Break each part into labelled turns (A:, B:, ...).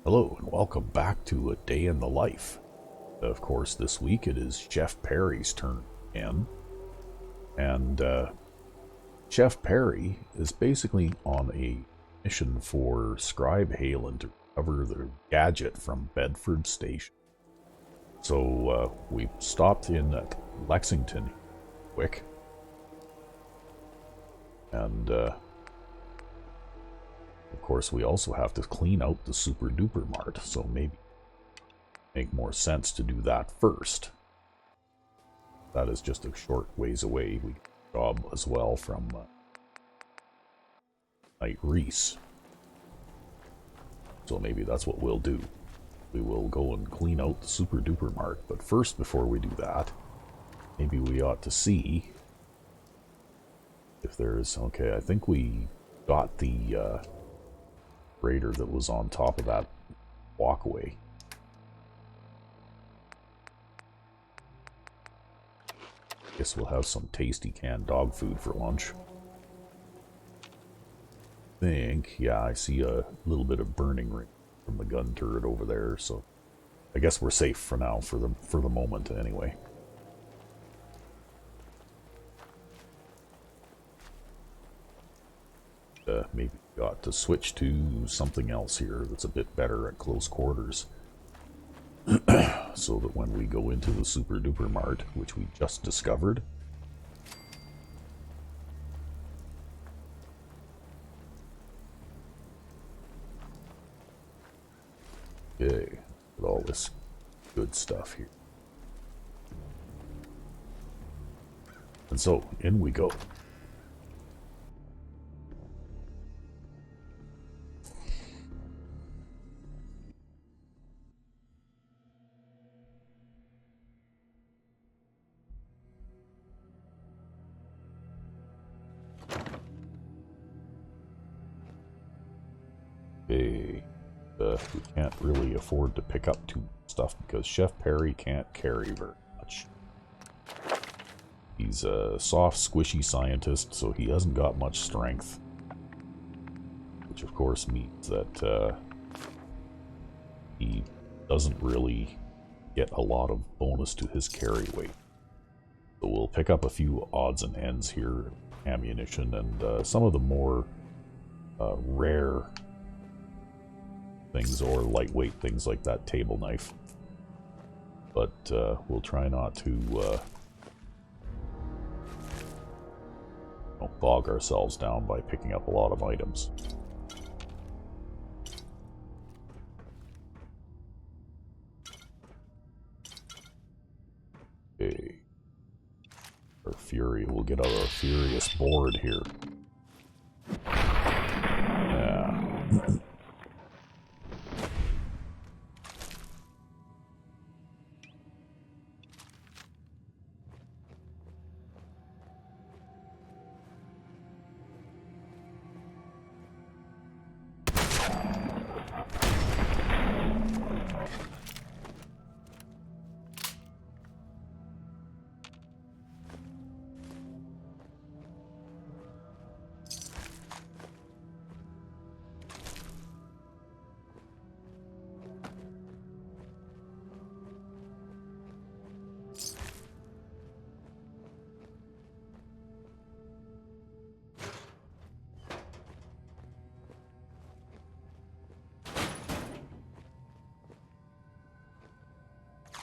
A: Hello and welcome back to A Day in the Life. Of course, this week it is Chef Perry's turn again. And Chef Perry is basically on a mission for Scribe Halen to recover the gadget from Bedford Station. So we stopped in at Lexington quick. And of course, we also have to clean out the Super Duper Mart, so maybe make more sense to do that first. That is just a short ways away. We get a job as well from Knight Reese. So maybe that's what we'll do. We will go and clean out the Super Duper Mart. But first, before we do that, maybe we ought to see if there's... Okay, I think we got the raider that was on top of that walkway. Guess we'll have some tasty canned dog food for lunch. Yeah, I see a little bit of burning ring from the gun turret over there, so I guess we're safe for now, for the moment anyway. Maybe got to switch to something else here that's a bit better at close quarters. So that when we go into the Super Duper Mart, which we just discovered, okay, with all this good stuff here. And so, in we go. We can't really afford to pick up too much stuff because Chef Perry can't carry very much. He's a soft, squishy scientist, so he hasn't got much strength. Which of course means that he doesn't really get a lot of bonus to his carry weight. So we'll pick up a few odds and ends here, ammunition, and some of the more rare things, or lightweight things like that table knife. But we'll try not to bog ourselves down by picking up a lot of items. Okay. Our Fury, we'll get out our Furious board here. Yeah.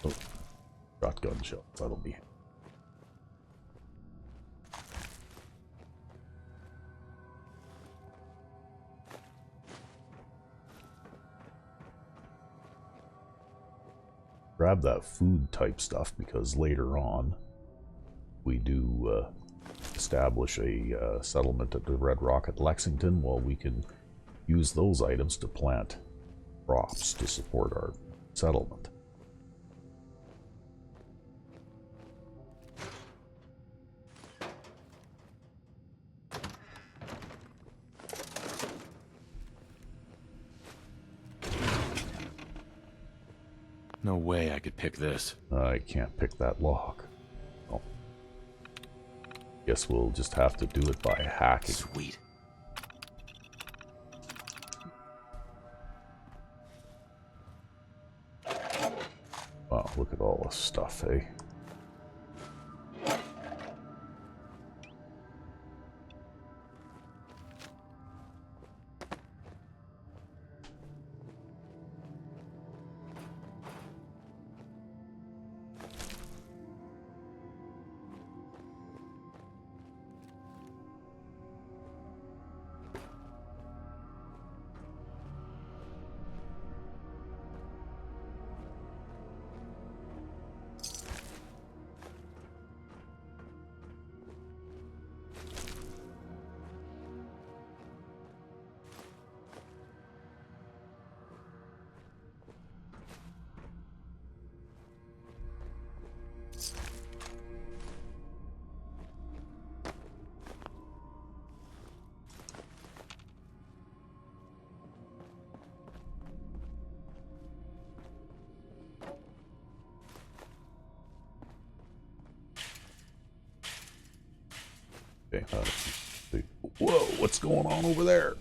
A: Oh, shotgun shells, that'll be... Grab that food type stuff, because later on we do establish a settlement at the Red Rock at Lexington. Well, we can use those items to plant crops to support our settlement.
B: No way I could pick this.
A: I can't pick that lock. Oh. Guess we'll just have to do it by hacking.
B: Sweet.
A: look at all this stuff, eh? Okay, whoa, what's going on over there?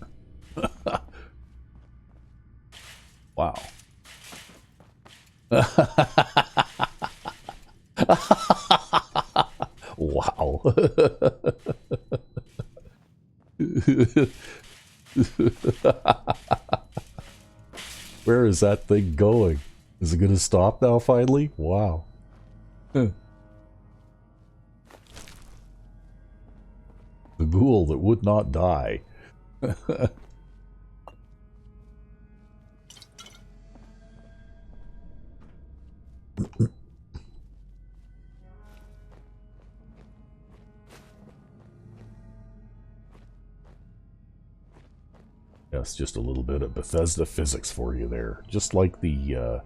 A: Wow. Wow. Where is that thing going? Is it going to stop now finally? Wow. The ghoul that would not die. Yes, just a little bit of Bethesda physics for you there. Just like the,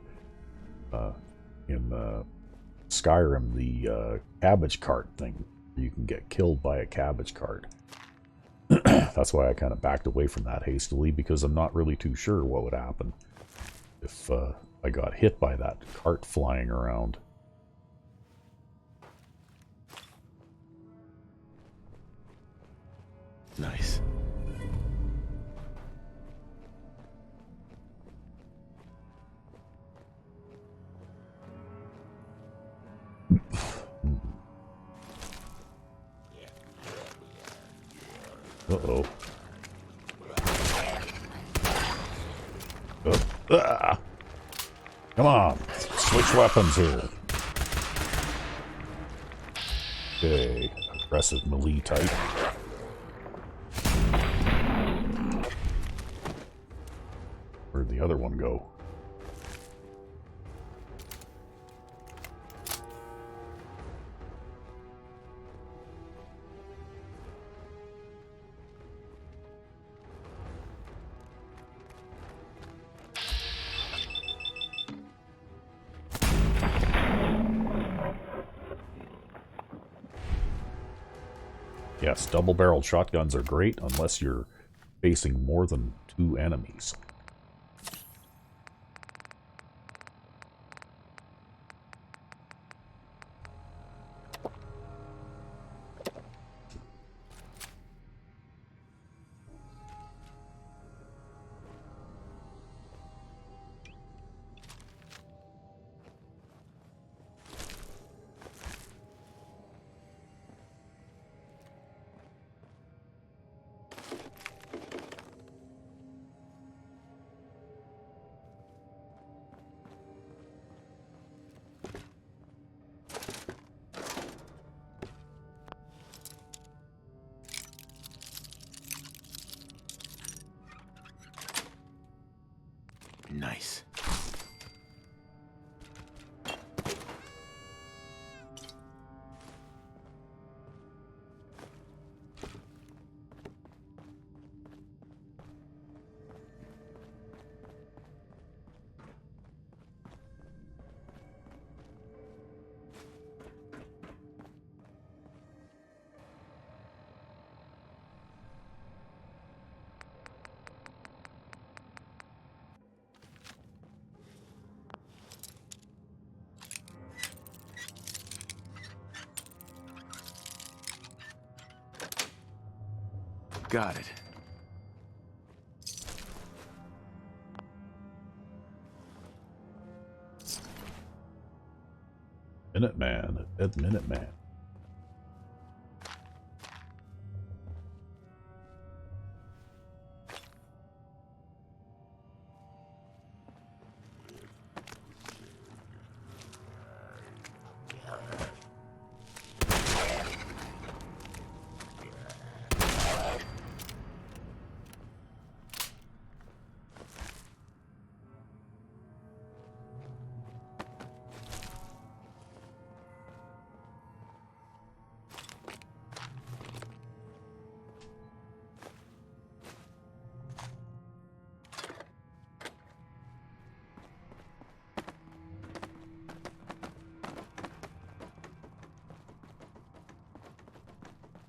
A: in Skyrim, the cabbage cart thing. You can get killed by a cabbage cart. That's why I kind of backed away from that hastily, because I'm not really too sure what would happen if I got hit by that cart flying around.
B: Nice.
A: Uh-oh. Ah! Come on, switch weapons here. Okay, aggressive melee type. Where'd the other one go? Yes, double-barreled shotguns are great unless you're facing more than 2 enemies.
B: Nice. Got it.
A: Minuteman, a dead Minuteman.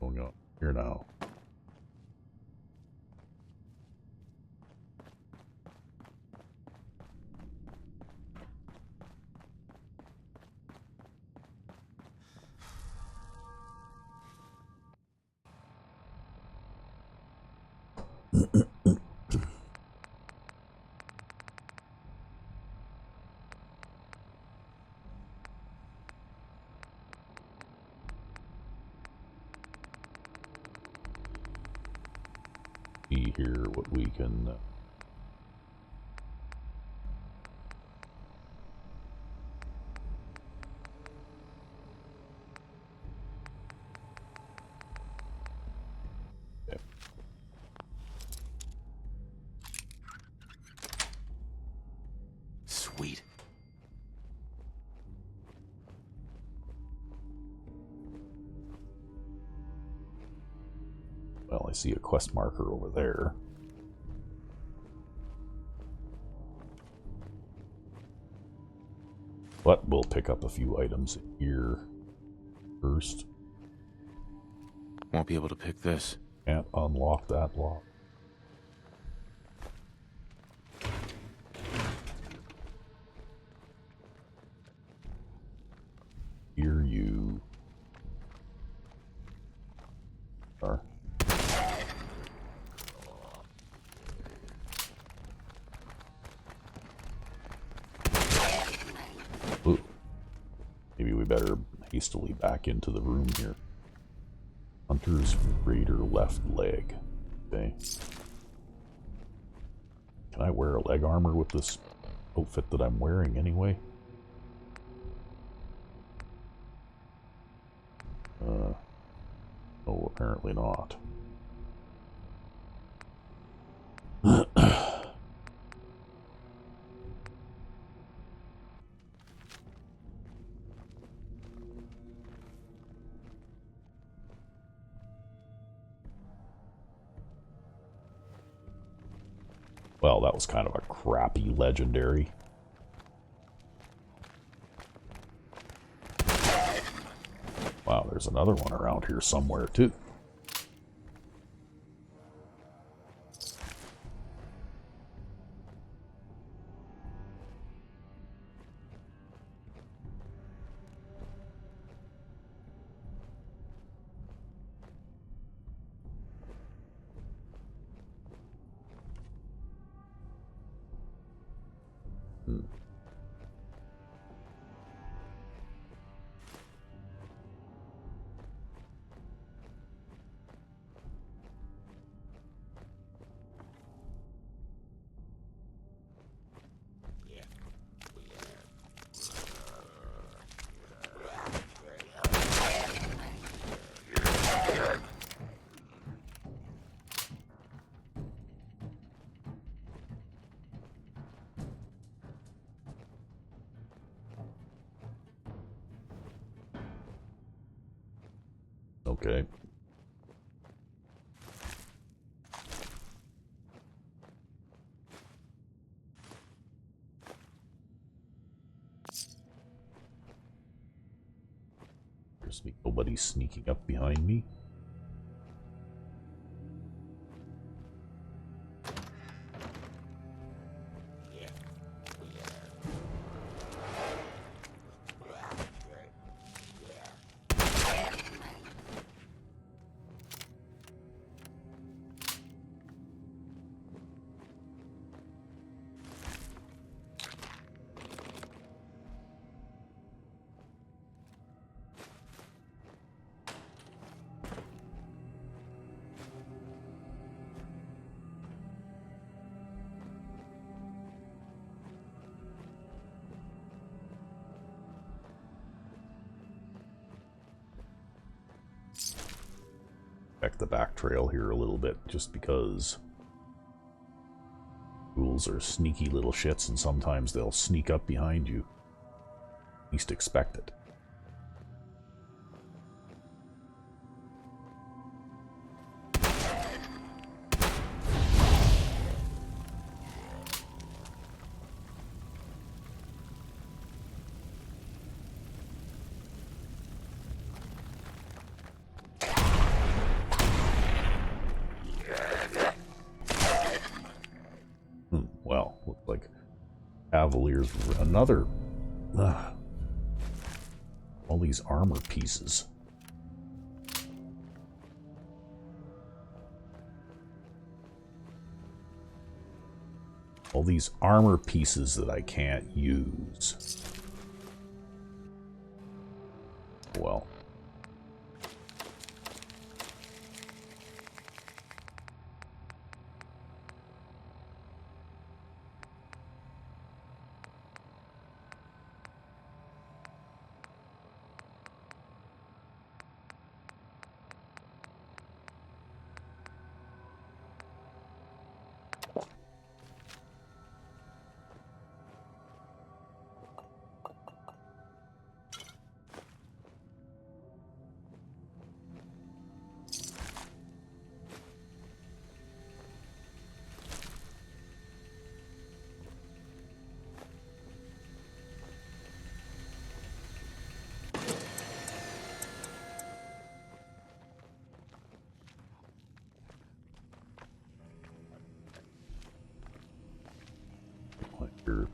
A: Going on here now. See here what we can okay.
B: Sweet.
A: Well, I see a quest marker over there. But we'll pick up a few items here first.
B: Won't be able to pick this.
A: Can't unlock that lock. Here you are. Ooh. Maybe we better hastily back into the room here. Hunter's Raider left leg. Okay. Can I wear leg armor with this outfit that I'm wearing anyway? No, apparently not. Well, that was kind of a crappy legendary. Wow, there's another one around here somewhere too. Okay. There's nobody sneaking up behind me. check the back trail here a little bit, just because ghouls are sneaky little shits, and sometimes they'll sneak up behind you. Least expect it. Well, looks like Cavalier's another. All these armor pieces. All these armor pieces that I can't use. Well. Here.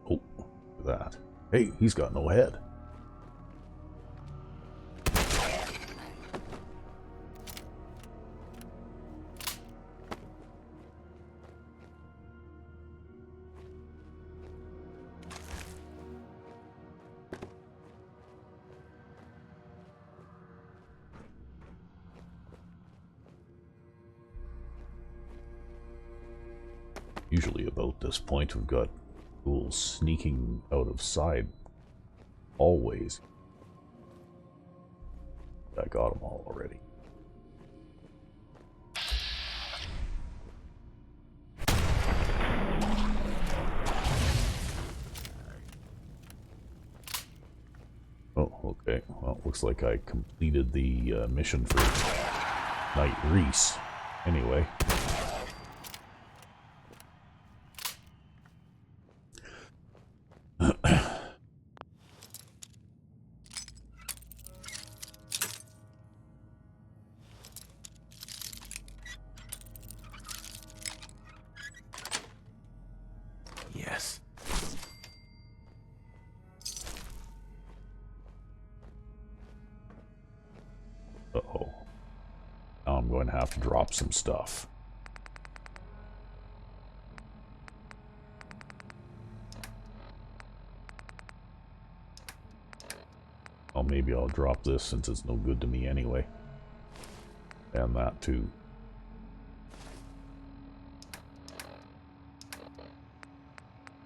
A: Oh, look at that. Hey, he's got no head. Usually about this point we've got ghouls sneaking out of side hallways. I got them all already. Oh, okay. Well, looks like I completed the mission for Knight Reese. Anyway.
B: Yes.
A: Uh-oh. Now I'm going to have to drop some stuff. Well, maybe I'll drop this since it's no good to me anyway. And that too.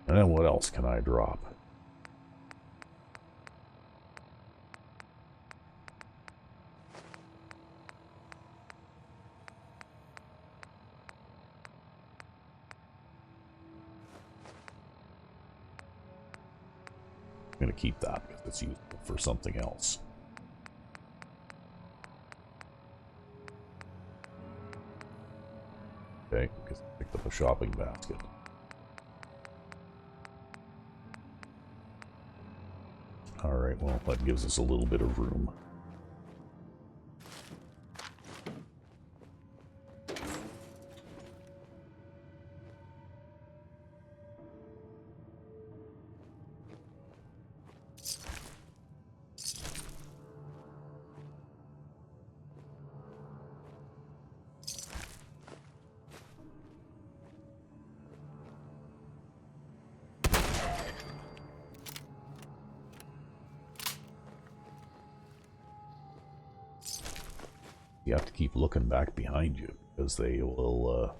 A: And then what else can I drop? I'm going to keep that because it's useful for something else. Okay, because I picked up a shopping basket. Alright, well, that gives us a little bit of room. You have to keep looking back behind you, because they will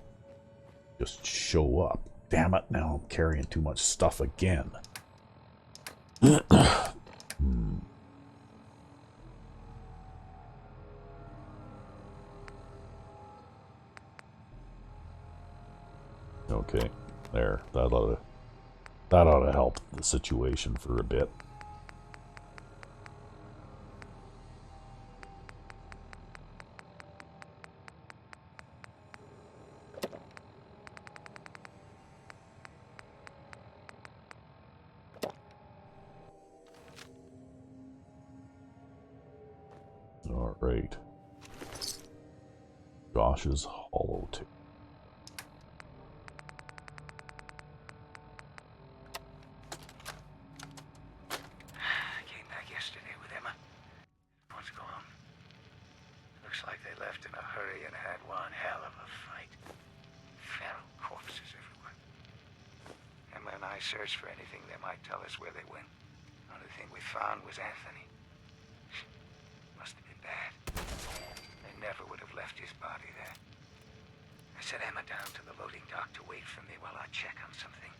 A: just show up. Damn it, now I'm carrying too much stuff again. Okay, there. That ought to help the situation for a bit. Alright. Josh's hollow tape.
C: I came back yesterday with Emma. What's going on? Looks like they left in a hurry and had one hell of a fight. Feral corpses everywhere. Emma and I searched for anything that might tell us where they went. The only thing we found was Anthony. Must have been bad. They never would have left his body there. I sent Emma down to the loading dock to wait for me while I check on something.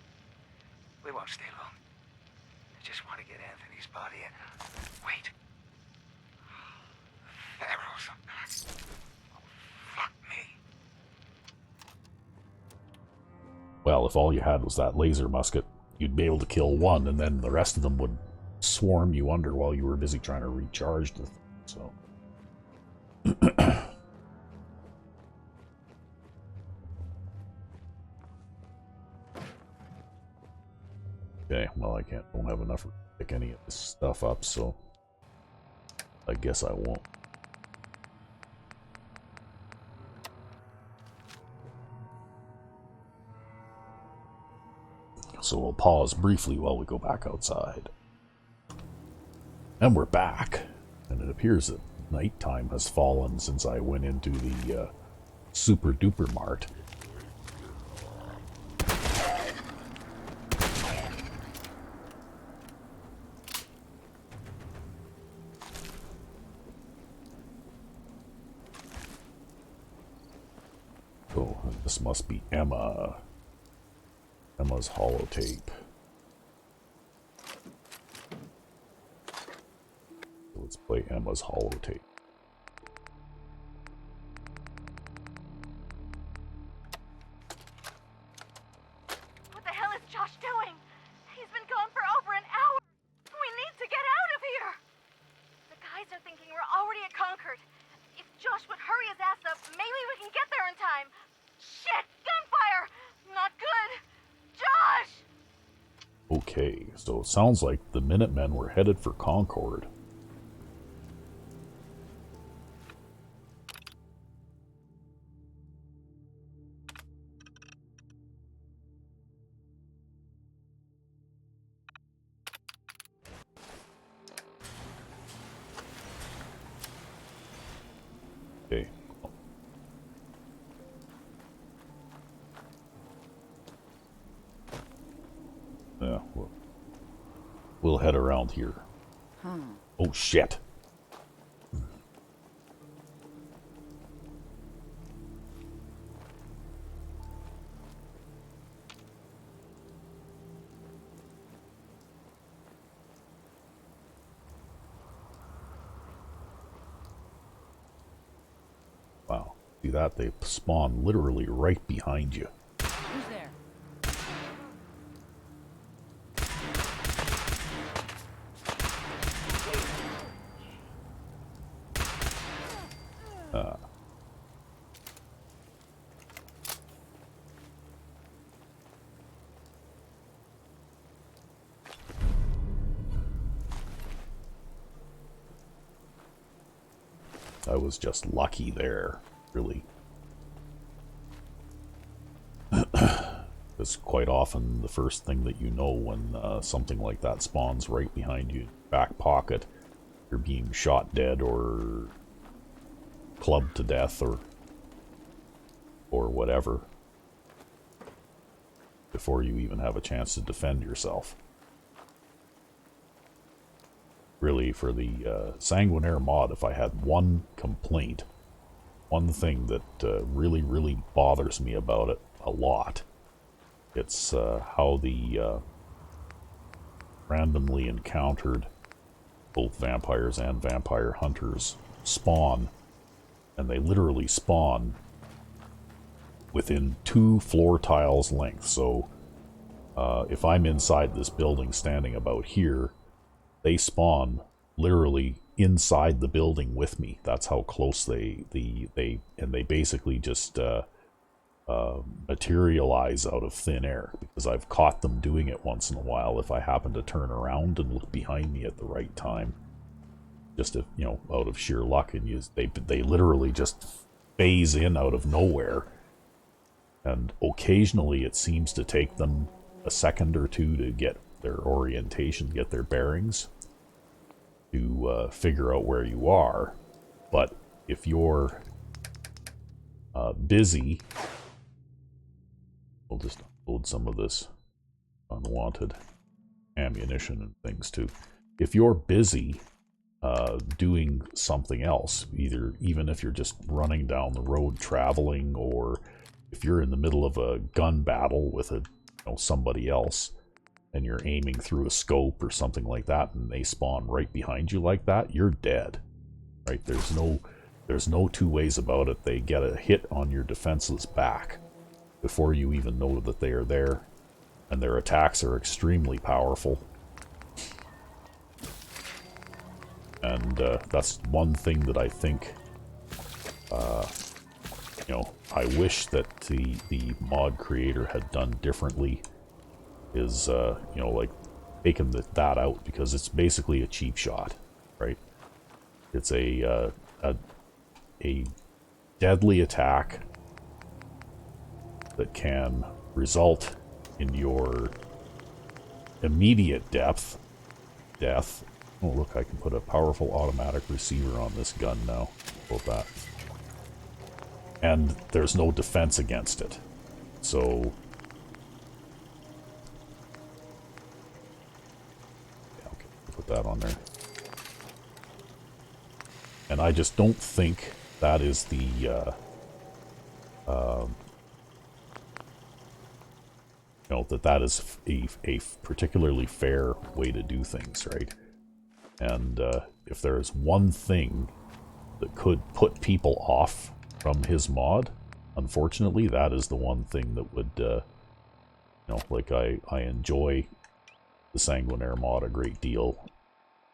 C: We won't stay long. I just want to get Anthony's body and... Wait. The Pharaohs are back. Oh, fuck me.
A: Well, if all you had was that laser musket, you'd be able to kill one, and then the rest of them would swarm you under while you were busy trying to recharge the thing, so... Okay, well don't have enough to pick any of this stuff up, so I guess I won't. So we'll pause briefly while we go back outside. And we're back, and it appears that nighttime has fallen since I went into the Super Duper Mart. Oh, this must be Emma's holotape. Let's play Emma's holotape.
D: What the hell is Josh doing? He's been gone for over an hour. We need to get out of here. The guys are thinking we're already at Concord. If Josh would hurry his ass up, maybe we can get there in time. Shit! Gunfire! Not good! Josh!
A: Okay, so it sounds like the Minutemen were headed for Concord. Okay. Yeah, we'll head around here. Oh shit. Wow. See that? They spawn literally right behind you.
E: Who's there?
A: I was just lucky there, really. It's quite often the first thing that you know when something like that spawns right behind you, back pocket. You're being shot dead or clubbed to death or whatever before you even have a chance to defend yourself. Really, for the Sanguinaire mod, if I had one complaint, one thing that really, really bothers me about it a lot. It's how the randomly encountered both vampires and vampire hunters spawn, and they literally spawn within 2 floor tiles length. So if I'm inside this building standing about here, they spawn literally inside the building with me. That's how close they basically just materialize out of thin air, because I've caught them doing it once in a while if I happen to turn around and look behind me at the right time, just to, out of sheer luck, and they literally just phase in out of nowhere. And occasionally it seems to take them a second or two to get their orientation, get their bearings, to figure out where you are. But if you're busy, we'll just load some of this unwanted ammunition and things too. If you're busy doing something else, even if you're just running down the road traveling, or if you're in the middle of a gun battle with somebody else, and you're aiming through a scope or something like that, and they spawn right behind you like that, you're dead. Right? There's no two ways about it. They get a hit on your defenseless back before you even know that they are there, and their attacks are extremely powerful. And that's one thing that I think, I wish that the mod creator had done differently, is, like, taken that out, because it's basically a cheap shot, right? It's a deadly attack that can result in your immediate death. Oh, look, I can put a powerful automatic receiver on this gun now. How about that? And there's no defense against it. So, yeah, okay, put that on there. And I just don't think that is the, that is a particularly fair way to do things, right? And if there's one thing that could put people off from his mod, unfortunately, that is the one thing that would, like, I enjoy the Sanguinaire mod a great deal.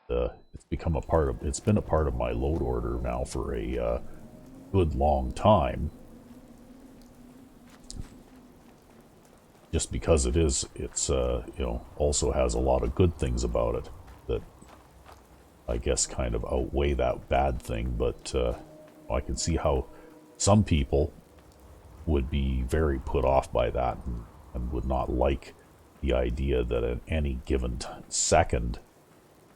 A: It's been a part of my load order now for a good long time. Just because it's also has a lot of good things about it that I guess kind of outweigh that bad thing, but I can see how some people would be very put off by that, and would not like the idea that at any given second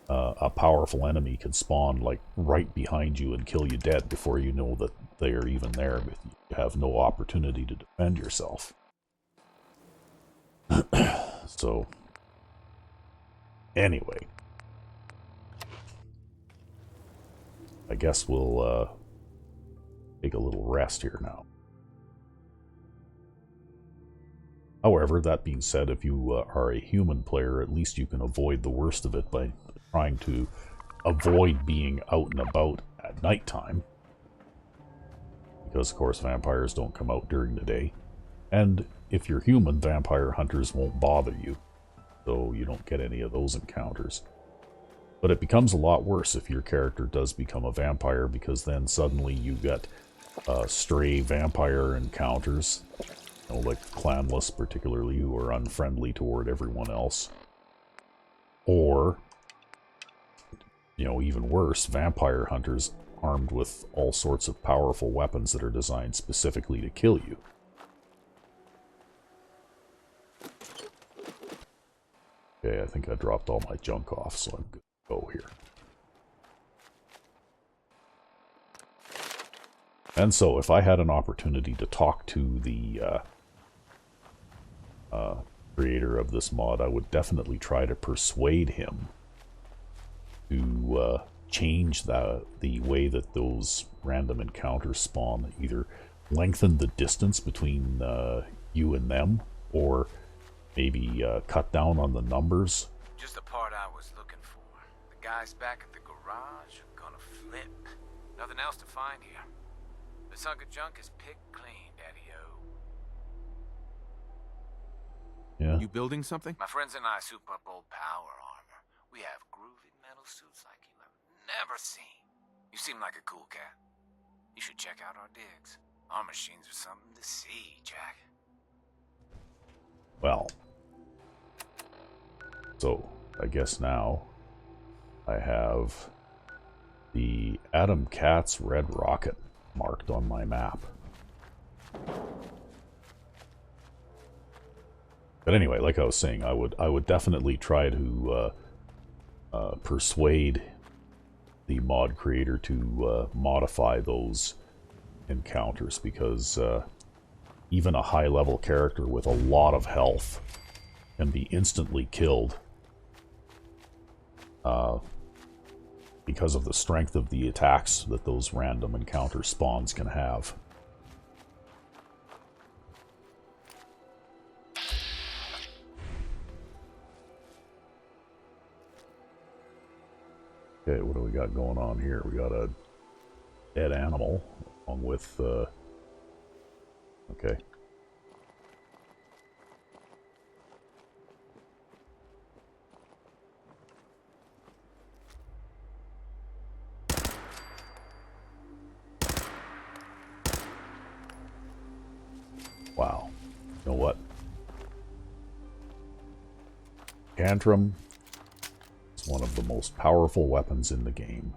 A: a powerful enemy could spawn like right behind you and kill you dead before you know that they are even there. You have no opportunity to defend yourself. So, anyway, I guess we'll take a little rest here now. However, that being said, if you are a human player, at least you can avoid the worst of it by trying to avoid being out and about at nighttime. Because, of course, vampires don't come out during the day. And if you're human, vampire hunters won't bother you, so you don't get any of those encounters. But it becomes a lot worse if your character does become a vampire, because then suddenly you get stray vampire encounters, like clanless particularly, who are unfriendly toward everyone else. Or, even worse, vampire hunters armed with all sorts of powerful weapons that are designed specifically to kill you. Okay, I think I dropped all my junk off, so I'm good to go here. And so, if I had an opportunity to talk to the creator of this mod, I would definitely try to persuade him to change the way that those random encounters spawn. Either lengthen the distance between you and them, or maybe cut down on the numbers.
B: Just the part I was looking for. The guys back at the garage are gonna flip. Nothing else to find here. This hunk of junk is picked clean, Daddy-o.
A: Yeah.
E: You building something?
B: My friends and I soup up old power armor. We have groovy metal suits like you have never seen. You seem like a cool cat. You should check out our digs. Our machines are something to see, Jack.
A: Well, so I guess now I have the Adam Katz Red Rocket marked on my map. But anyway, like I was saying, I would definitely try to persuade the mod creator to modify those encounters, because even a high level character with a lot of health can be instantly killed because of the strength of the attacks that those random encounter spawns can have. Okay, what do we got going on here? We got a dead animal along with okay. Wow. You know what? Tantrum is one of the most powerful weapons in the game.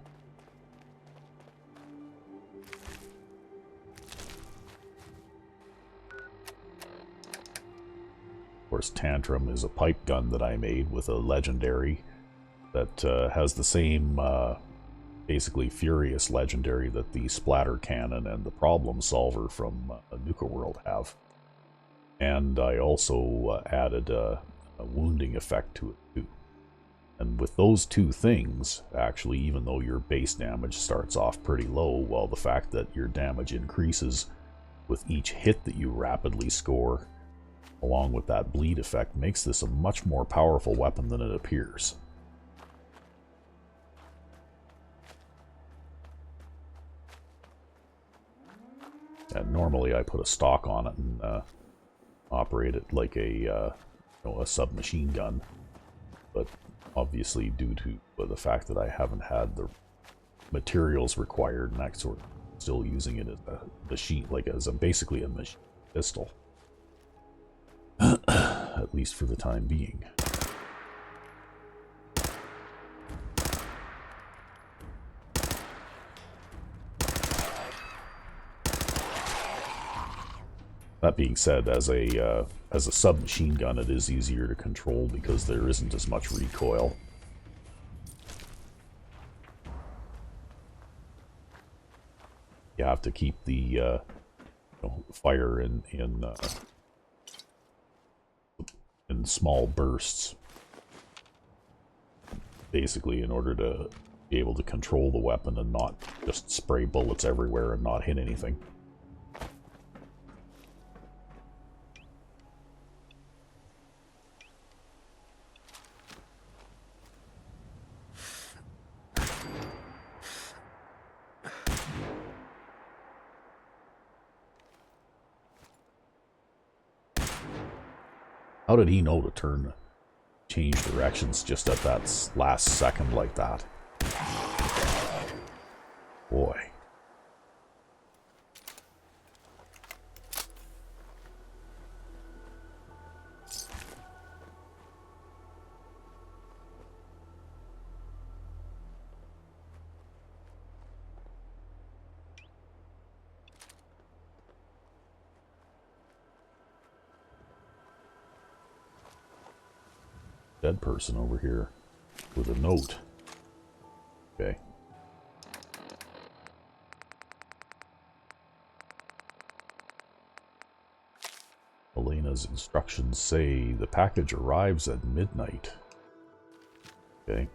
A: Of course, Tantrum is a pipe gun that I made with a legendary that has the same basically furious legendary that the splatter cannon and the problem solver from Nuka World have. And I also added a wounding effect to it too. And with those two things, actually, even though your base damage starts off pretty low, well, the fact that your damage increases with each hit that you rapidly score, along with that bleed effect, makes this a much more powerful weapon than it appears. And normally I put a stock on it and operate it like a submachine gun, but obviously due to the fact that I haven't had the materials required and that sort of, still using it as a machine, like as basically a machine pistol, at least for the time being. That being said, as a submachine gun, it is easier to control because there isn't as much recoil. You have to keep the fire in small bursts, basically, in order to be able to control the weapon and not just spray bullets everywhere and not hit anything. How did he know to change directions just at that last second like that? Boy. Dead person over here with a note. Okay. Elena's instructions say the package arrives at midnight. Okay.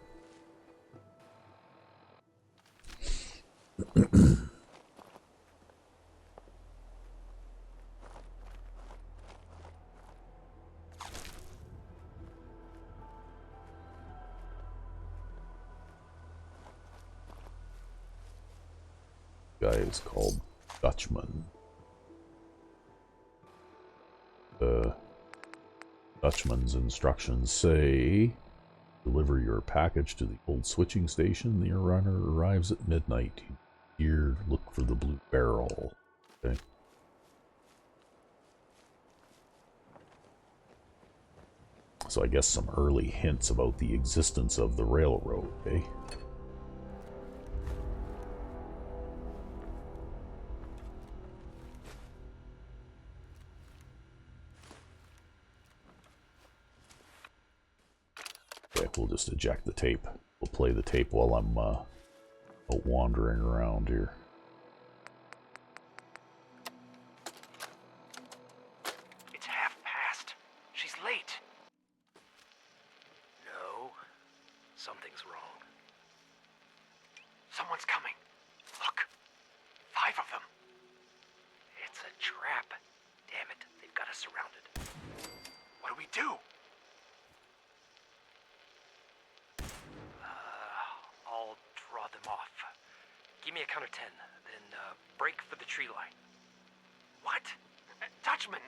A: Guy is called Dutchman. Dutchman's instructions say, deliver your package to the old switching station. The runner arrives at midnight. Here, look for the blue barrel. Okay. So I guess some early hints about the existence of the railroad, eh? Okay, we'll just eject the tape. We'll play the tape while I'm out wandering around here.
C: It's past. She's late. No, something's wrong. Someone's coming. Look, 5 of them. It's a trap. Damn it, they've got us surrounded. What do we do? I'll draw them off. Give me a count of 10, then break for the tree line. What? Dutchman,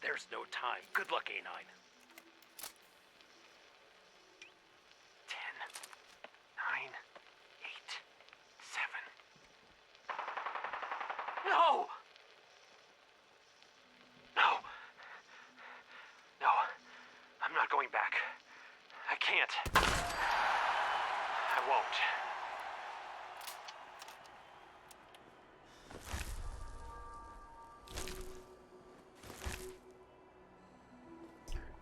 C: There's no time. Good luck, A9. 10, 9, 8, 7. No! No! No. I'm not going back. I can't. I won't.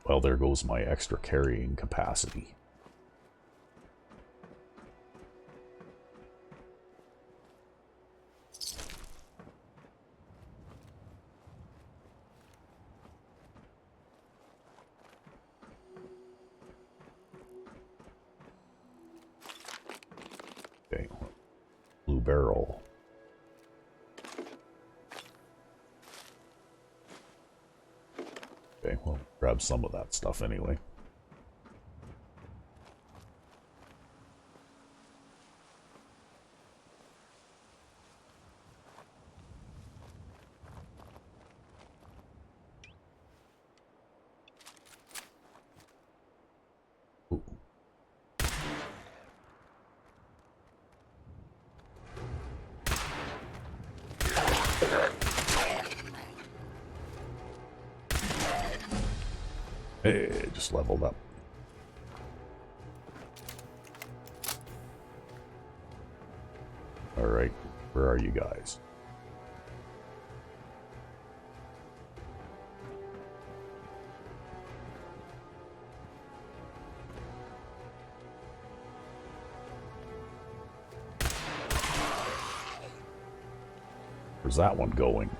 A: Well, there goes my extra carrying capacity. Okay, blue barrel. Okay, well, grab some of that stuff anyway. Ooh. Hey, just leveled up. Alright, where are you guys? Where's that one going?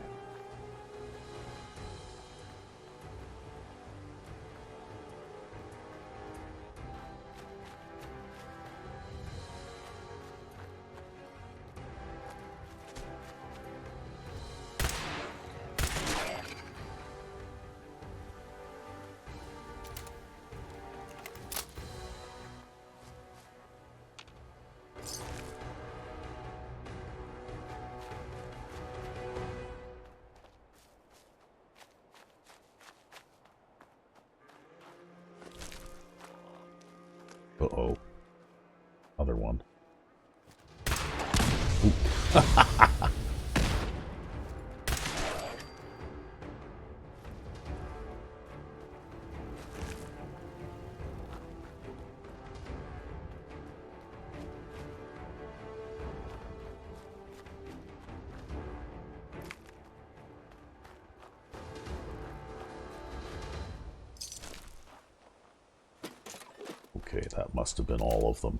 A: Uh-oh. Other one. Okay, that must have been all of them.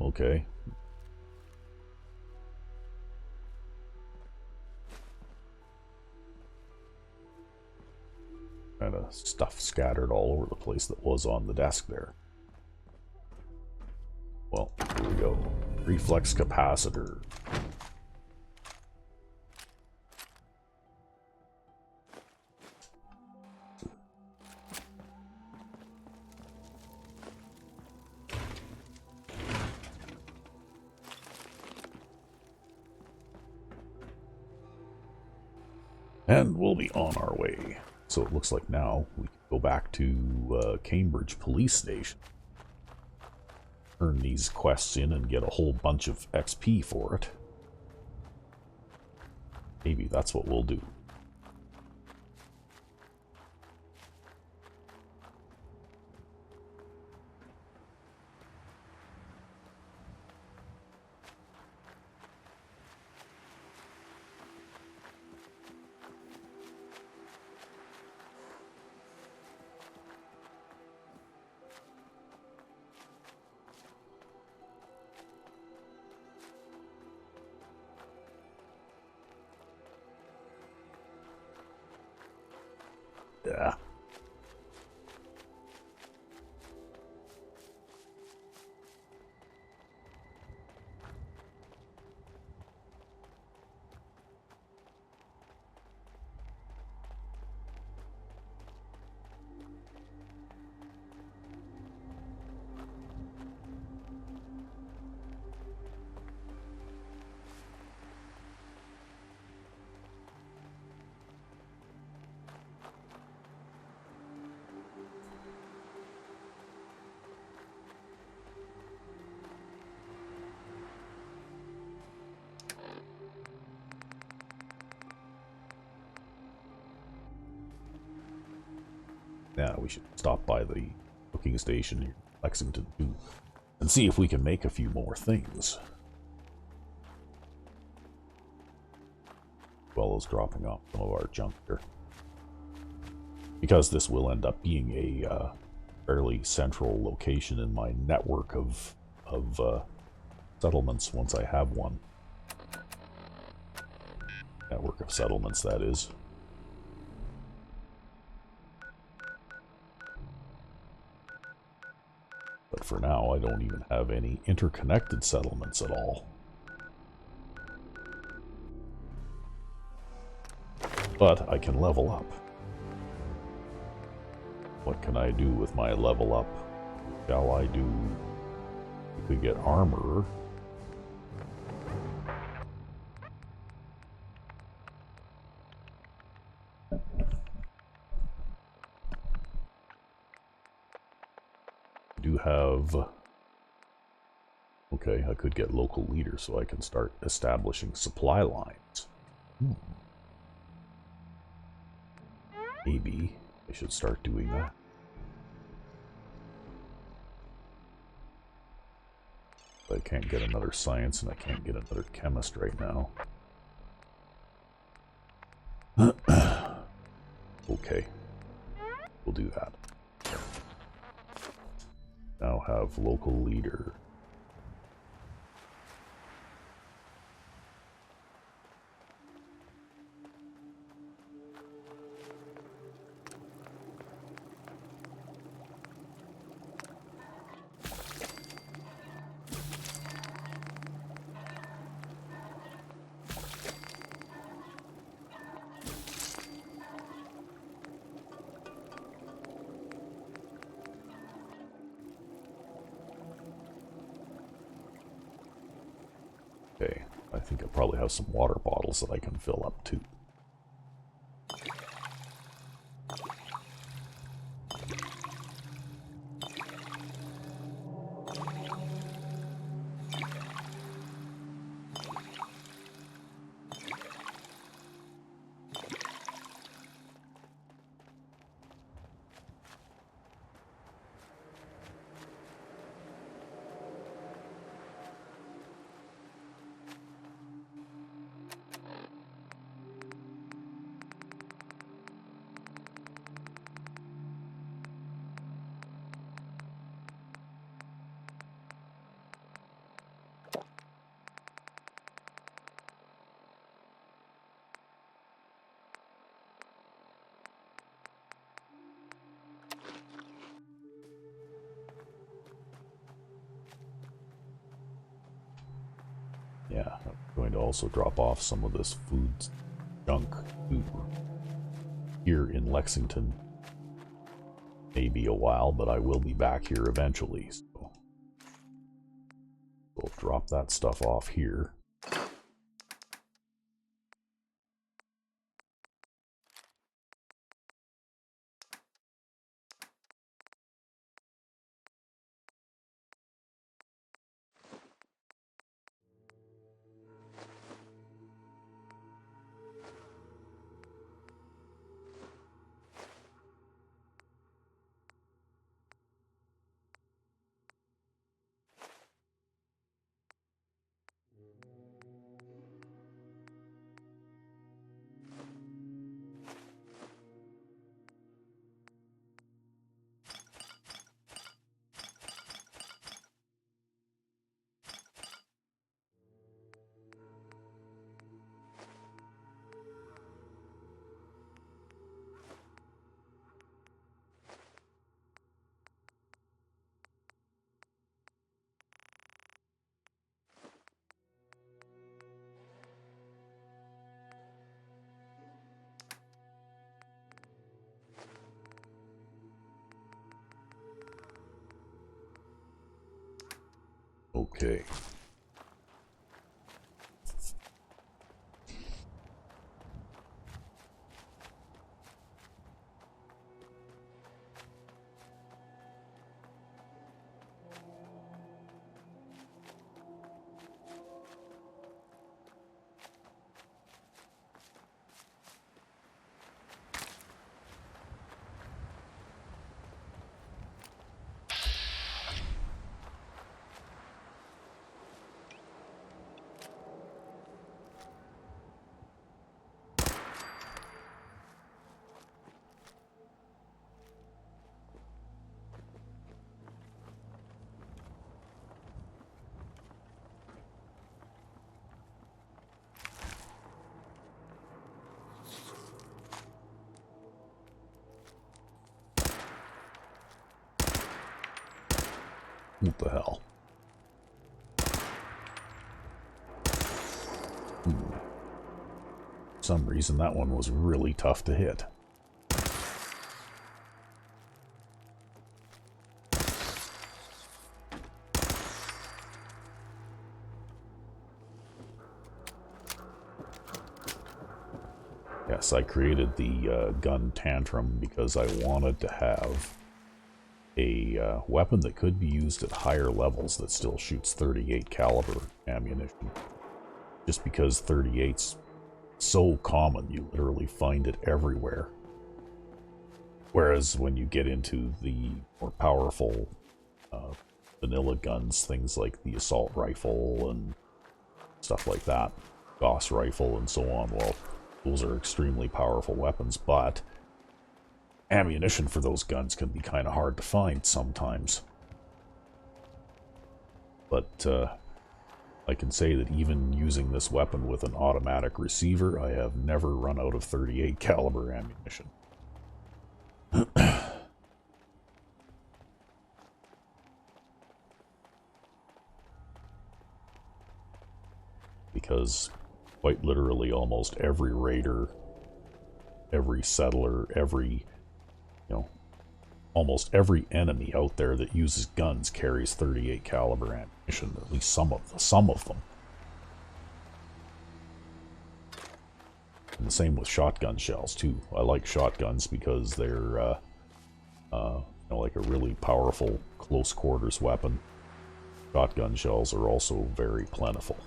A: okay. Kind of stuff scattered all over the place that was on the desk there. Well, here we go. Reflex capacitor. And we'll be on our way. So it looks like now we can go back to Cambridge Police Station. Turn these quests in and get a whole bunch of XP for it. Maybe that's what we'll do. Yeah. Yeah, we should stop by the cooking station here in Lexington too, and see if we can make a few more things. As well as dropping off some of our junk here. Because this will end up being a fairly central location in my network of settlements once I have one. Network of settlements, that is. But for now, I don't even have any interconnected settlements at all. But I can level up. What can I do with my level up? Shall I do... We could get armor. Do have... Okay, I could get local leader so I can start establishing supply lines. Maybe I should start doing that. I can't get another science and I can't get another chemist right now. Okay, we'll do that. Now have local leader. Okay, I think I probably have some water bottles that I can fill up too. Yeah, I'm going to also drop off some of this food junk to here in Lexington. Maybe a while, but I will be back here eventually. So we'll drop that stuff off here. Okay. What the hell? For some reason that one was really tough to hit. Yes, I created the gun tantrum because I wanted to have a weapon that could be used at higher levels that still shoots 38 caliber ammunition. Just because 38's so common, you literally find it everywhere. Whereas when you get into the more powerful vanilla guns, things like the assault rifle and stuff like that, Gauss rifle and so on, well, those are extremely powerful weapons, but ammunition for those guns can be kind of hard to find sometimes. But I can say that even using this weapon with an automatic receiver, I have never run out of 38 caliber ammunition. Because quite literally almost every raider, every settler, every, almost every enemy out there that uses guns carries 38 caliber ammunition, at least some of them. And the same with shotgun shells too. I like shotguns because they're like a really powerful close quarters weapon. Shotgun shells are also very plentiful.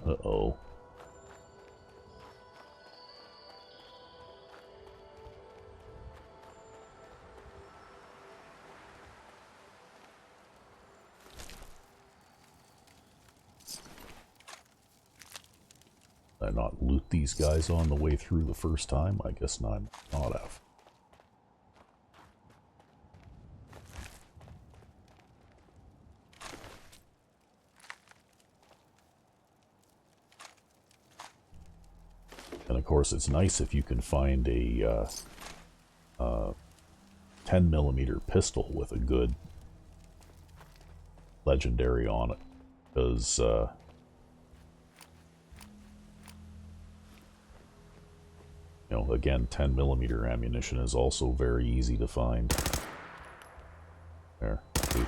A: Uh-oh. Did I not loot these guys on the way through the first time? I guess not have. And of course, it's nice if you can find a 10mm pistol with a good legendary on it, because you know, again, 10mm ammunition is also very easy to find. There. See?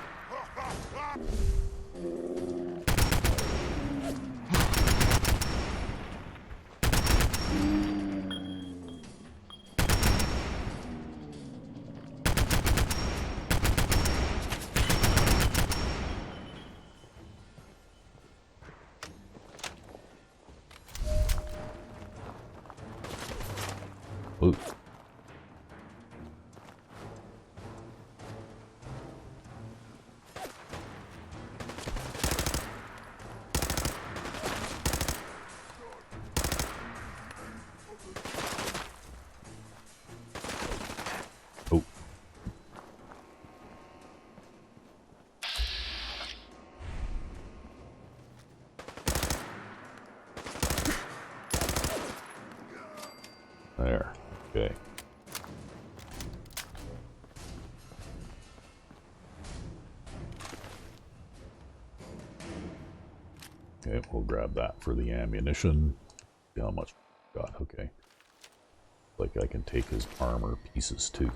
A: Ooh. Oh. There. Okay. Okay, we'll grab that for the ammunition. See how much we got. Okay. Like I can take his armor pieces too.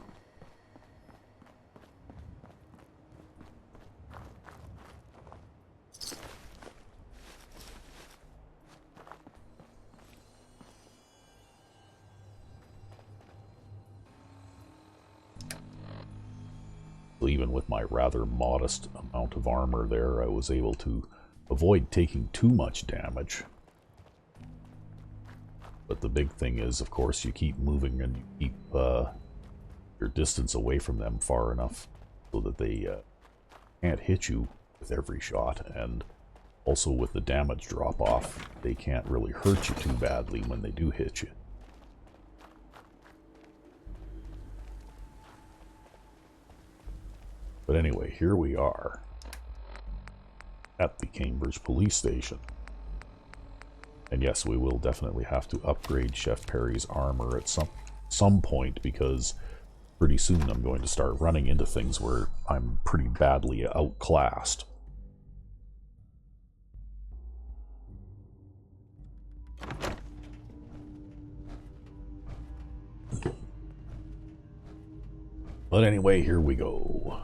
A: Even with my rather modest amount of armor there, I was able to avoid taking too much damage. But the big thing is, of course, you keep moving and you keep your distance away from them far enough so that they can't hit you with every shot, and also with the damage drop-off, they can't really hurt you too badly when they do hit you. But anyway, here we are at the Cambridge police station. And yes, we will definitely have to upgrade Chef Perry's armor at some point, because pretty soon I'm going to start running into things where I'm pretty badly outclassed. But anyway, here we go.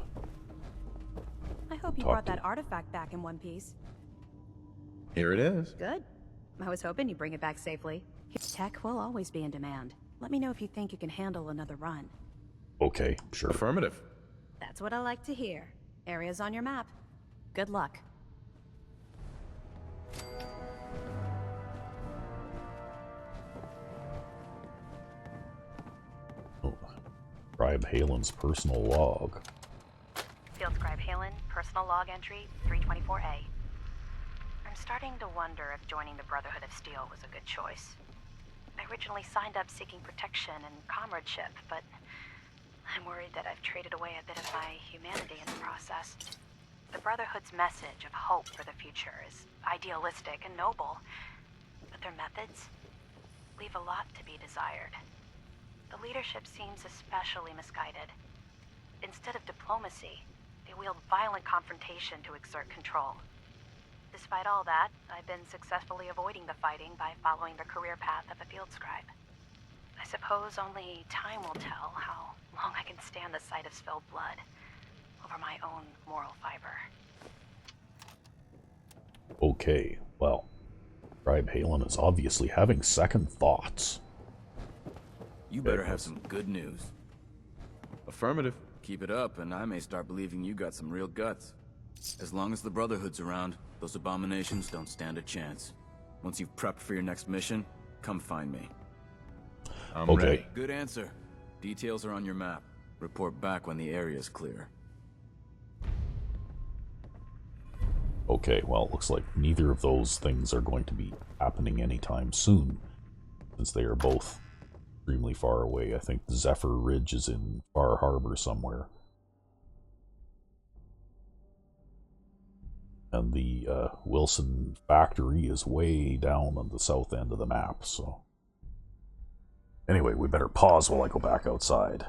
E: I hope you brought that artifact back in one piece.
F: Here it is.
E: Good. I was hoping you'd bring it back safely. Tech will always be in demand. Let me know if you think you can handle another run.
A: Okay, sure.
F: Affirmative.
E: That's what I like to hear. Areas on your map. Good luck.
A: Oh, Scribe Halen's personal log.
E: Field Scribe Halen, personal log entry 324A. I'm starting to wonder if joining the Brotherhood of Steel was a good choice. I originally signed up seeking protection and comradeship, but I'm worried that I've traded away a bit of my humanity in the process. The Brotherhood's message of hope for the future is idealistic and noble, but their methods leave a lot to be desired. The leadership seems especially misguided. Instead of diplomacy, they wield violent confrontation to exert control. Despite all that, I've been successfully avoiding the fighting by following the career path of a field scribe. I suppose only time will tell how long I can stand the sight of spilled blood over my own moral fiber.
A: Okay, well, Scribe Halen is obviously having second thoughts.
G: You better have some good news.
F: Affirmative.
G: Keep it up, and I may start believing you got some real guts. As long as the Brotherhood's around, those abominations don't stand a chance. Once you've prepped for your next mission, come find me.
F: I'm
A: Okay.
F: ready.
G: Good answer. Details are on your map. Report back when the area's clear.
A: Okay, well, it looks like neither of those things are going to be happening anytime soon, since they are both extremely far away. I think Zephyr Ridge is in Far Harbor somewhere. And the Wilson factory is way down on the south end of the map, so... Anyway, we better pause while I go back outside.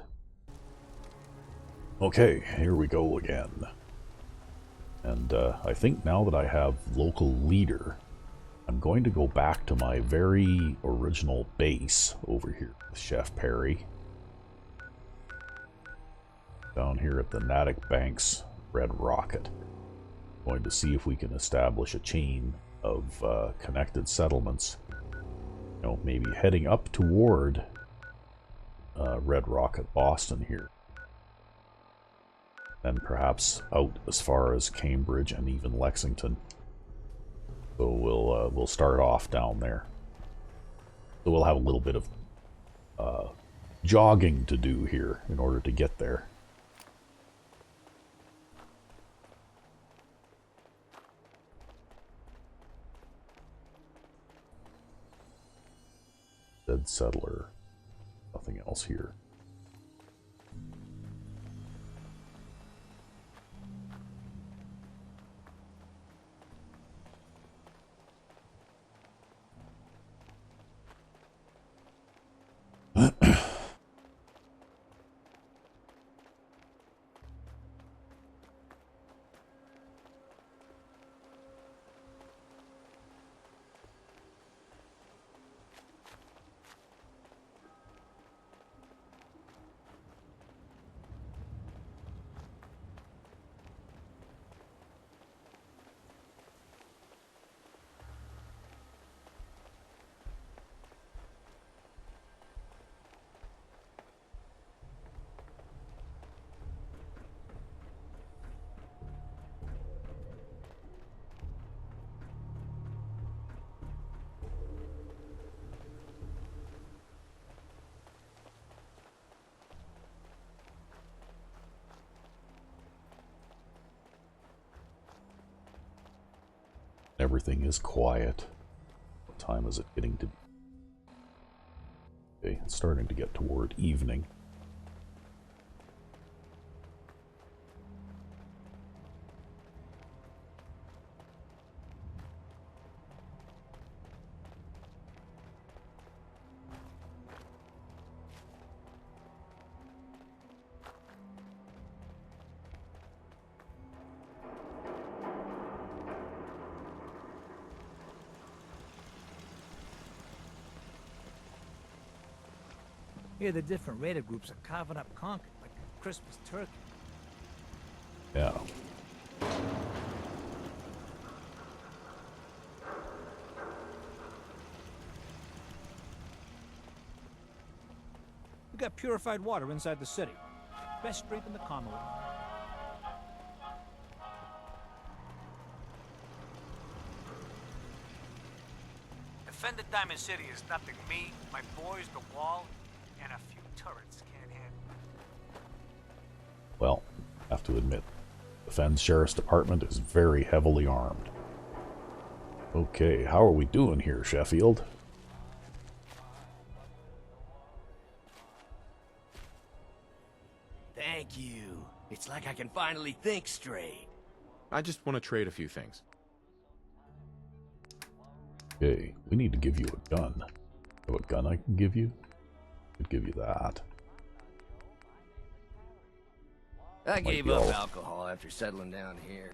A: Okay, here we go again. And I think now that I have local leader, I'm going to go back to my very original base over here with Chef Perry. Down here at the Natick Banks Red Rocket. Going to see if we can establish a chain of connected settlements. You know, maybe heading up toward Red Rocket Boston here. And perhaps out as far as Cambridge and even Lexington. So we'll start off down there. So we'll have a little bit of jogging to do here in order to get there. Dead settler. Nothing else here. Everything is quiet. What time is it getting to be? Okay, it's starting to get toward evening.
H: Here, the different raider groups are carving up Concord like a Christmas turkey.
A: Yeah.
H: We got purified water inside the city. Best drink in the Commonwealth. Defended Diamond City is nothing me, my boys, the wall, and a few turrets can't handle.
A: Well, I have to admit, the Fens Sheriff's Department is very heavily armed. Okay, how are we doing here, Sheffield?
I: Thank you. It's like I can finally think straight.
F: I just want to trade a few things.
A: Okay, we need to give you a gun. Have a gun I can give you? Could give you that.
I: I
A: Might
I: gave
A: be
I: up
A: all-
I: alcohol after settling down here.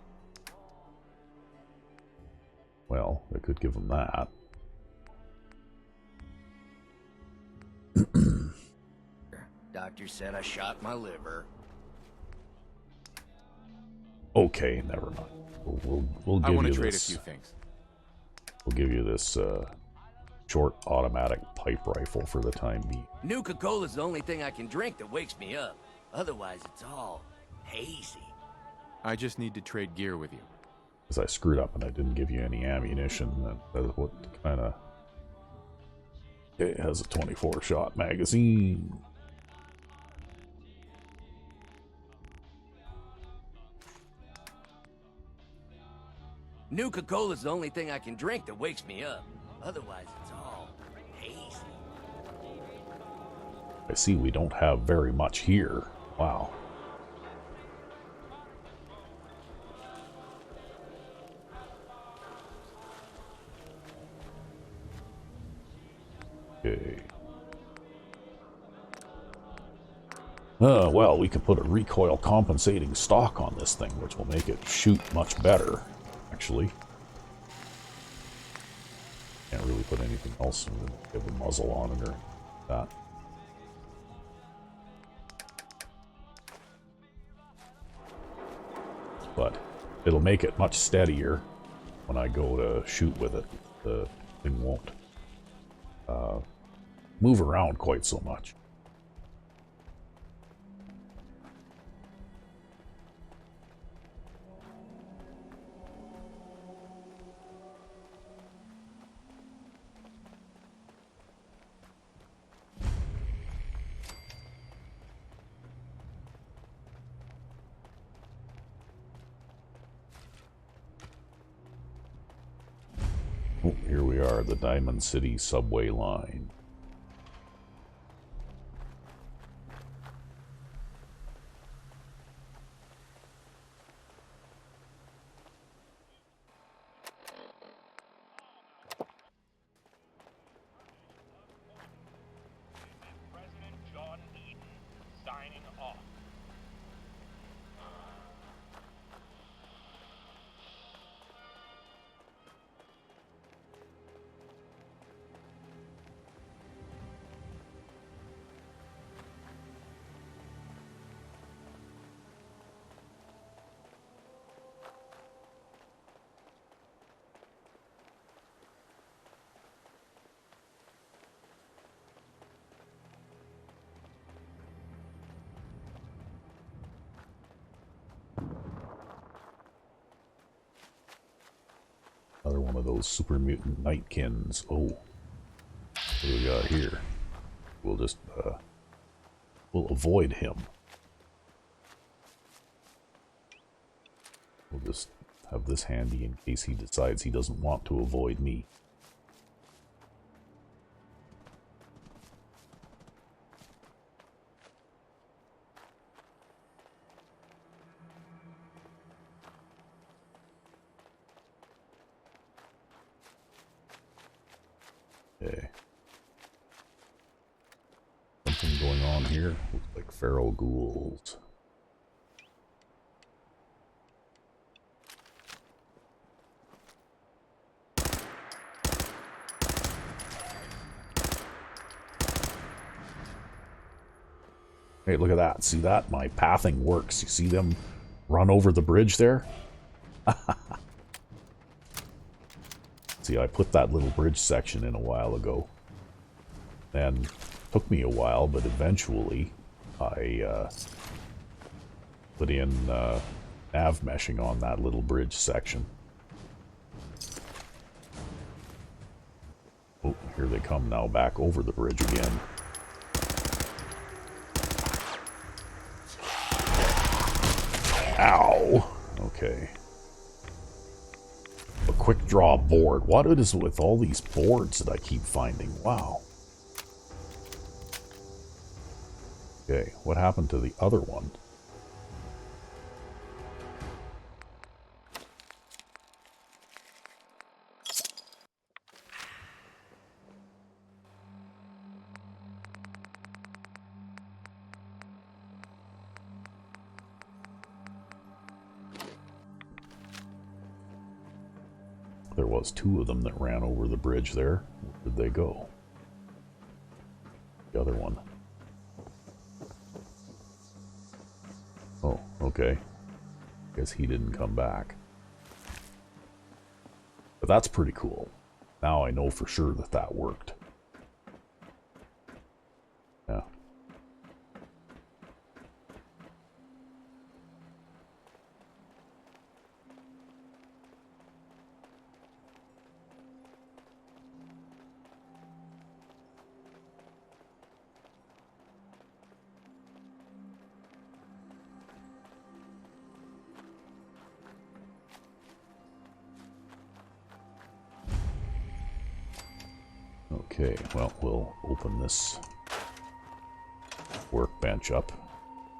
A: Well, I could give them that.
I: Doctor said I shot my liver.
A: Okay, never mind. We'll
F: I
A: give
F: want
A: you
F: to trade a
A: this.
F: few things.
A: We'll give you this short automatic pipe rifle for the time being.
I: Nuka-Cola's the only thing I can drink that wakes me up. Otherwise, it's all hazy.
F: I just need to trade gear with you.
A: Because I screwed up and I didn't give you any ammunition. That's what kind of... It has a 24-shot magazine.
I: Nuka-Cola's the only thing I can drink that wakes me up. Otherwise, it's all hazy.
A: I see we don't have very much here. Wow. Okay. Well, we could put a recoil compensating stock on this thing, which will make it shoot much better, actually. Can't really put anything else and give a muzzle on it or that. But it'll make it much steadier when I go to shoot with it. The thing won't move around quite so much. Oh, here we are, the Diamond City subway line. Another one of those super mutant nightkins. Oh, what do we got here? We'll just, we'll avoid him. We'll just have this handy in case he decides he doesn't want to avoid me. Okay. Something going on here. Looks like feral ghouls. Hey, look at that. See that? My pathing works. You see them run over the bridge there? See, I put that little bridge section in a while ago. And took me a while, but eventually I put in nav meshing on that little bridge section. Oh, here they come now, back over the bridge again. Ow! Okay. A quick draw board. What it is with all these boards that I keep finding? Wow. Okay, what happened to the other one? There was two of them that ran over the bridge there. Where did they go? The other one. Oh, okay. Guess he didn't come back. But that's pretty cool. Now I know for sure that that worked. Yeah. Okay, well, we'll open this workbench up.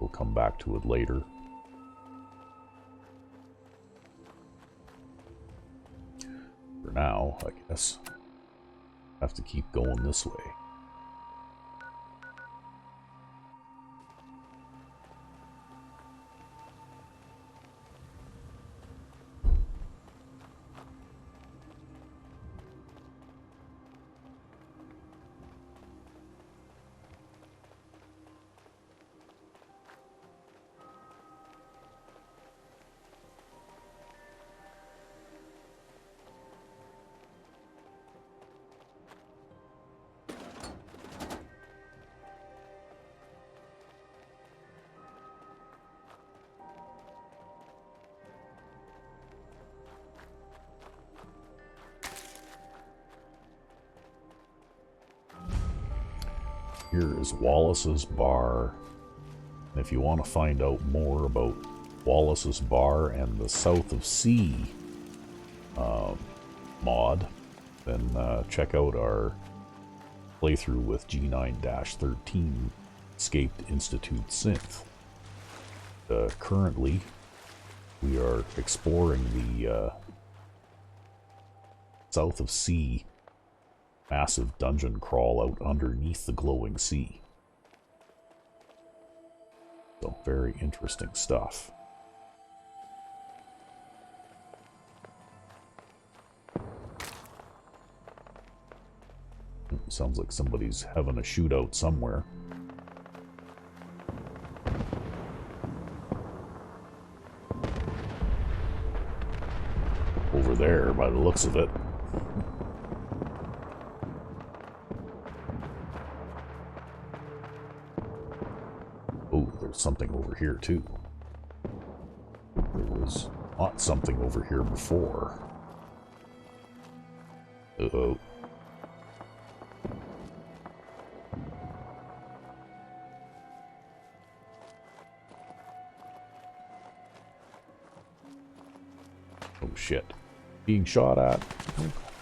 A: We'll come back to it later. For now, I guess, I have to keep going this way. here is Wallace's Bar. And if you want to find out more about Wallace's Bar and the South of Sea mod, then check out our playthrough with G9-13 Escaped Institute Synth. Currently, we are exploring the South of Sea massive dungeon crawl out underneath the glowing sea. So, very interesting stuff. Sounds like somebody's having a shootout somewhere. Over there, by the looks of it. Oh, there's something over here too. There was not something over here before. Uh-oh. Oh shit. Being shot at.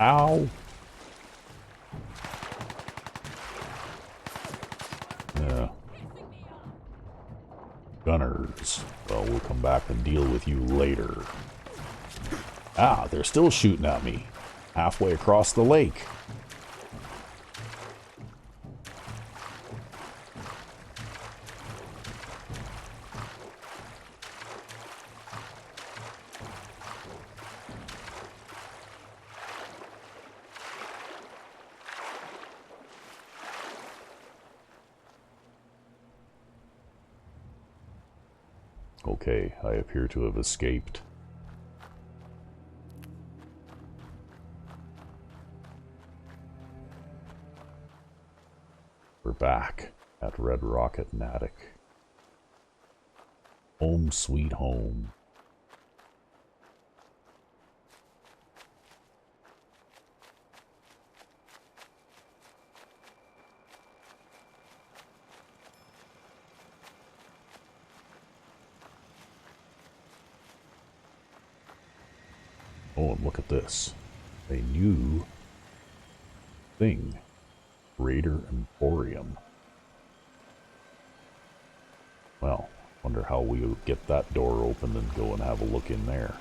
A: Ow! Yeah. Gunners. Well, we'll come back and deal with you later. Ah, they're still shooting at me. Halfway across the lake. Okay, I appear to have escaped. We're back at Red Rocket and Attic. Home sweet home. Oh, and look at this. A new thing. Raider Emporium. Well, wonder how we'll get that door open and go and have a look in there.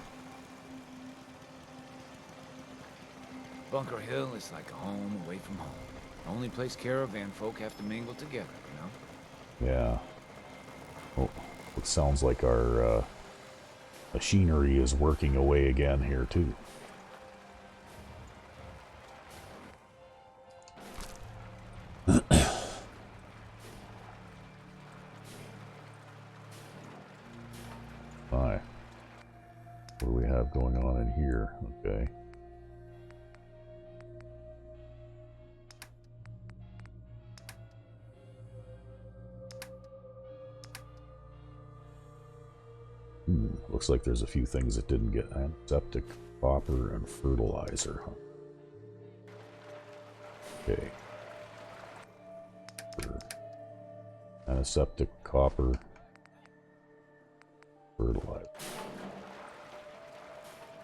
B: Bunker Hill is like a home away from home. Only place caravan folk have to mingle together, you know?
A: Yeah. Oh, it sounds like our machinery is working away again here too. Hi. What do we have going on in here? Okay. Looks like there's a few things that didn't get antiseptic, copper, and fertilizer. Okay. Antiseptic, copper, fertilizer.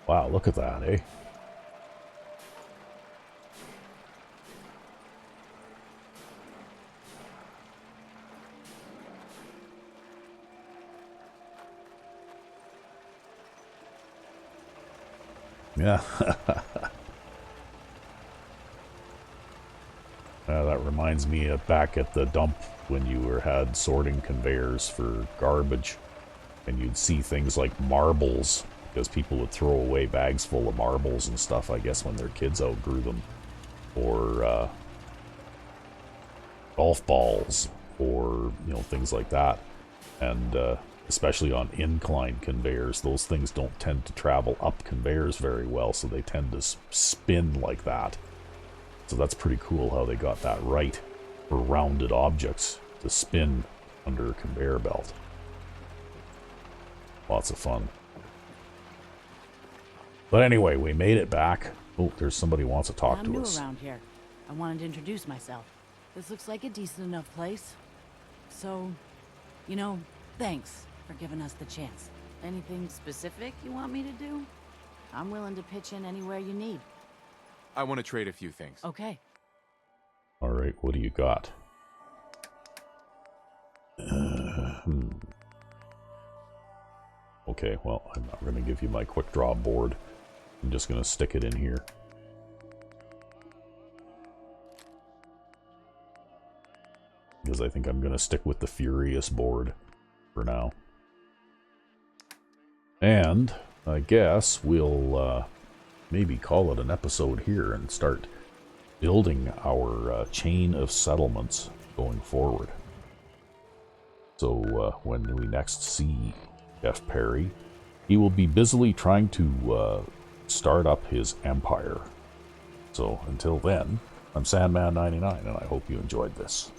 A: Wow, look at that, eh? Yeah. That reminds me of back at the dump when you had sorting conveyors for garbage, and you'd see things like marbles, because people would throw away bags full of marbles and stuff, I guess, when their kids outgrew them, or golf balls, or, you know, things like that. And especially on incline conveyors, those things don't tend to travel up conveyors very well, so they tend to spin like that. So that's pretty cool how they got that right for rounded objects to spin under a conveyor belt. Lots of fun. But anyway, we made it back. Oh, there's somebody who wants to talk to us.
J: I'm new around here. I wanted to introduce myself. This looks like a decent enough place. So, thanks for giving us the chance. Anything specific you want me to do? I'm willing to pitch in anywhere you need.
F: I want to trade a few things.
J: Okay.
A: Alright, what do you got? Okay, well, I'm not going to give you my quick draw board. I'm just going to stick it in here. Because I think I'm going to stick with the Furious board for now. And I guess we'll maybe call it an episode here and start building our chain of settlements going forward. So when we next see Jeff Perry, he will be busily trying to start up his empire. So until then, I'm Sandman99, and I hope you enjoyed this.